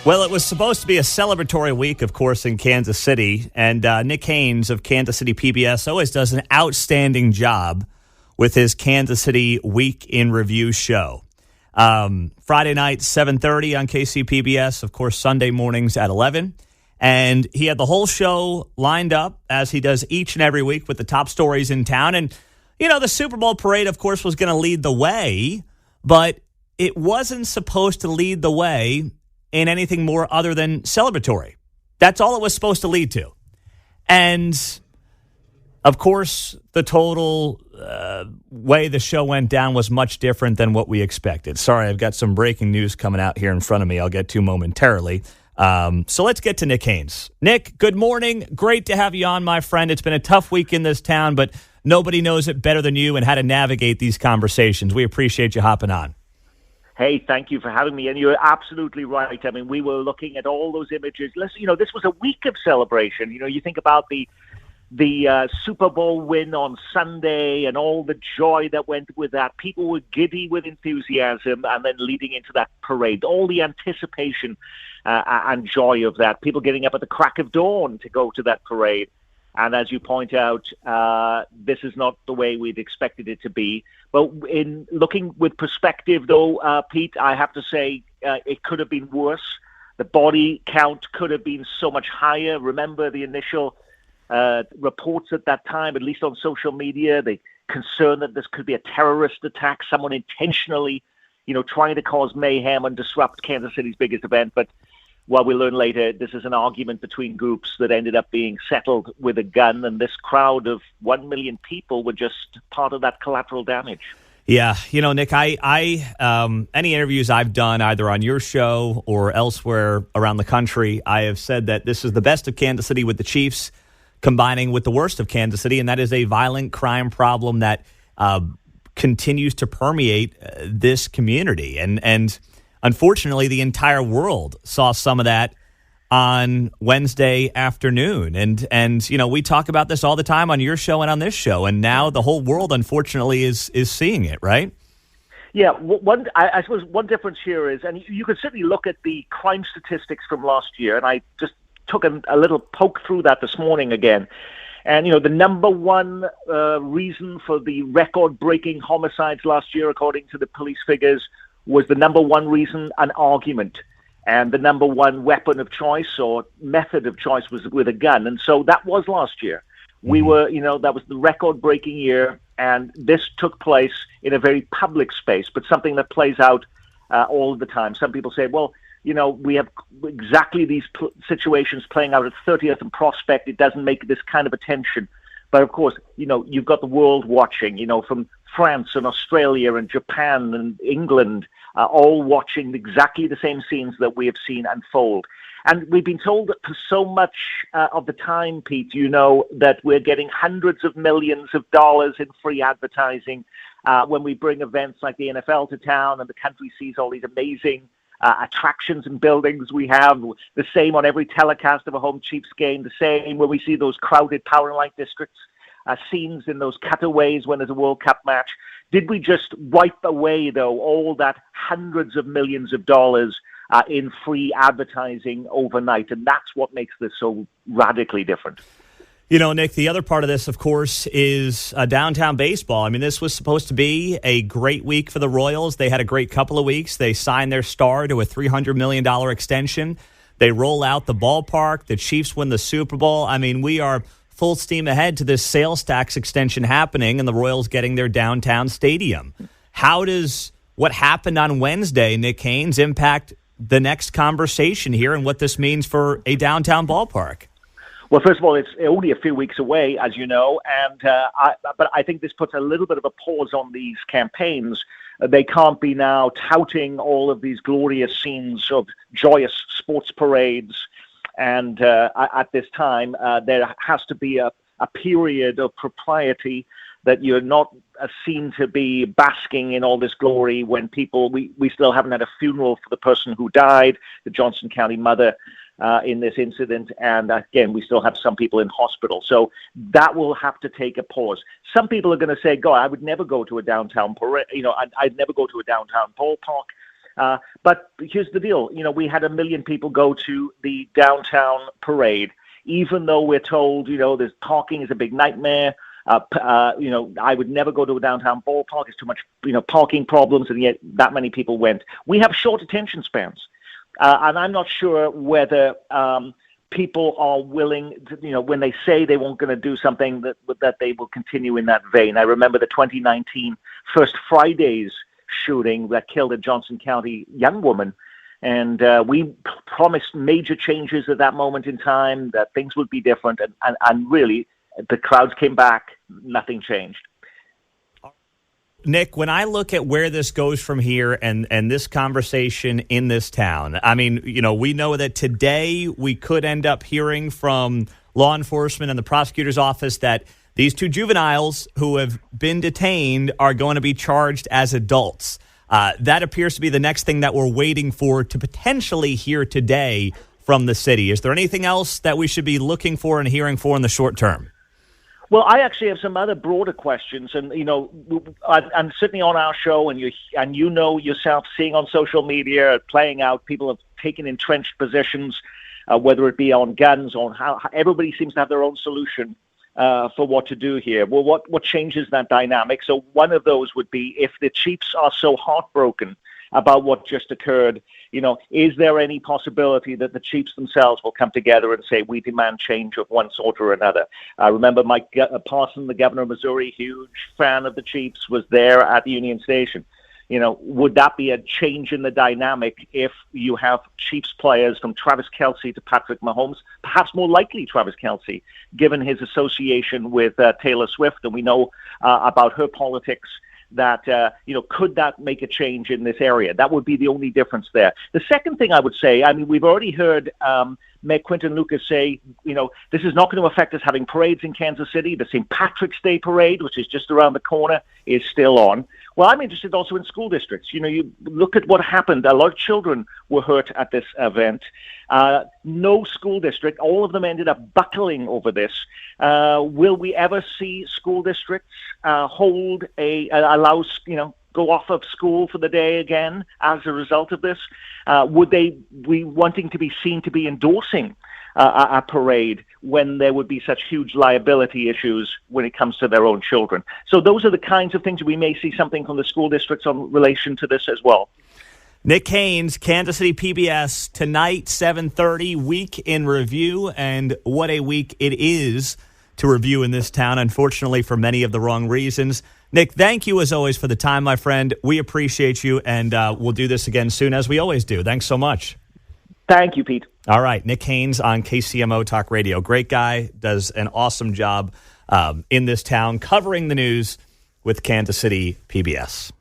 Well, it was supposed to be a celebratory week, of course, in Kansas City. And Nick Haines of Kansas City PBS always does an outstanding job with his Kansas City Week in Review show. Friday night, 7:30 on KCPBS, of course, Sunday mornings at 11. And he had the whole show lined up, as he does each and every week, with the top stories in town. And, you know, the Super Bowl parade, of course, was going to lead the way, but it wasn't supposed to lead the way in anything more other than celebratory. That's all it was supposed to lead to. And, of course, the total way the show went down was much different than what we expected. Sorry, I've got some breaking news coming out here in front of me I'll get to momentarily. So let's get to Nick Haines. Nick, good morning. Great to have you on, my friend. It's been a tough week in this town, but nobody knows it better than you and how to navigate these conversations. We appreciate you hopping on. Hey, thank you for having me. And you're absolutely right. I mean, we were looking at all those images. Listen, this was a week of celebration. You think about the Super Bowl win on Sunday and all the joy that went with that. People were giddy with enthusiasm, and then leading into that parade, all the anticipation and joy of that. People getting up at the crack of dawn to go to that parade. And as you point out, this is not the way we'd expected it to be. But in looking with perspective, though, Pete, I have to say it could have been worse. The body count could have been so much higher. Remember the initial reports at that time, at least on social media, the concern that this could be a terrorist attack, someone intentionally, trying to cause mayhem and disrupt Kansas City's biggest event. But well, we learn later, this is an argument between groups that ended up being settled with a gun, and this crowd of 1 million people were just part of that collateral damage. Yeah, Nick, I any interviews I've done either on your show or elsewhere around the country, I have said that this is the best of Kansas City with the Chiefs combining with the worst of Kansas City, and that is a violent crime problem that continues to permeate this community. And unfortunately, the entire world saw some of that on Wednesday afternoon. And we talk about this all the time on your show and on this show. And now the whole world, unfortunately, is seeing it, right? Yeah. I suppose one difference here is, and you can certainly look at the crime statistics from last year, and I just took a little poke through that this morning again. And, the number one reason for the record-breaking homicides last year, according to the police figures, was the number one reason, an argument. And the number one weapon of choice or method of choice was with a gun. And so that was last year. We were, that was the record-breaking year. And this took place in a very public space, but something that plays out all the time. Some people say, well, we have exactly these situations playing out at 30th and Prospect. It doesn't make this kind of attention. But of course, you've got the world watching, from France and Australia and Japan and England, all watching exactly the same scenes that we have seen unfold. And we've been told that for so much of the time, Pete, that we're getting hundreds of millions of dollars in free advertising when we bring events like the NFL to town and the country sees all these amazing attractions and buildings we have, the same on every telecast of a home Chiefs game, the same when we see those crowded power and light districts, scenes in those cutaways when there's a World Cup match. Did we just wipe away, though, all that hundreds of millions of dollars in free advertising overnight? And that's what makes this so radically different. Nick, the other part of this, of course, is downtown baseball. I mean, this was supposed to be a great week for the Royals. They had a great couple of weeks. They signed their star to a $300 million extension. They roll out the ballpark. The Chiefs win the Super Bowl. I mean, we are full steam ahead to this sales tax extension happening and the Royals getting their downtown stadium. How does what happened on Wednesday, Nick Haines, impact the next conversation here and what this means for a downtown ballpark? Well, first of all, it's only a few weeks away, as you know, but I think this puts a little bit of a pause on these campaigns. They can't be now touting all of these glorious scenes of joyous sports parades. And at this time, there has to be a period of propriety that you're not seen to be basking in all this glory when we still haven't had a funeral for the person who died, the Johnson County mother in this incident. And again, we still have some people in hospital. So that will have to take a pause. Some people are going to say, God, I would never go to a downtown parade. I'd never go to a downtown ballpark. But here's the deal. We had 1 million people go to the downtown parade, even though we're told, there's parking is a big nightmare. I would never go to a downtown ballpark. It's too much, parking problems, and yet that many people went. We have short attention spans, and I'm not sure whether people are willing to, when they say they weren't going to do something, that they will continue in that vein. I remember the 2019 First Fridays shooting that killed a Johnson County young woman. And we promised major changes at that moment in time, that things would be different. And really, the crowds came back. Nothing changed. Nick, when I look at where this goes from here and this conversation in this town, I mean, we know that today we could end up hearing from law enforcement and the prosecutor's office that these 2 juveniles who have been detained are going to be charged as adults. That appears to be the next thing that we're waiting for to potentially hear today from the city. Is there anything else that we should be looking for and hearing for in the short term? Well, I actually have some other broader questions, and I'm certainly on our show, and you yourself, seeing on social media playing out, people have taken entrenched positions, whether it be on guns, on how everybody seems to have their own solution for what to do here. Well, what changes that dynamic? So one of those would be, if the Chiefs are so heartbroken about what just occurred, is there any possibility that the Chiefs themselves will come together and say, we demand change of one sort or another? I remember Mike Parson, the governor of Missouri, huge fan of the Chiefs, was there at Union Station. Would that be a change in the dynamic if you have Chiefs players from Travis Kelce to Patrick Mahomes, perhaps more likely Travis Kelce, given his association with Taylor Swift, and we know about her politics, that, could that make a change in this area? That would be the only difference there. The second thing I would say, we've already heard Mayor Quinton Lucas say, this is not going to affect us having parades in Kansas City. The St. Patrick's Day parade, which is just around the corner, is still on. Well, I'm interested also in school districts. You look at what happened. A lot of children were hurt at this event. No school district, all of them ended up buckling over this. Will we ever see school districts go off of school for the day again as a result of this? Would they be wanting to be seen to be endorsing a parade when there would be such huge liability issues when it comes to their own children? So those are the kinds of things we may see something from the school districts on relation to this as well. Nick Haines, Kansas City PBS, tonight, 7:30, Week in Review, and what a week it is to review in this town, unfortunately for many of the wrong reasons. Nick, thank you as always for the time, my friend. We appreciate you, and we'll do this again soon, as we always do. Thanks so much. Thank you, Pete. All right, Nick Haines on KCMO Talk Radio. Great guy, does an awesome job in this town, covering the news with Kansas City PBS.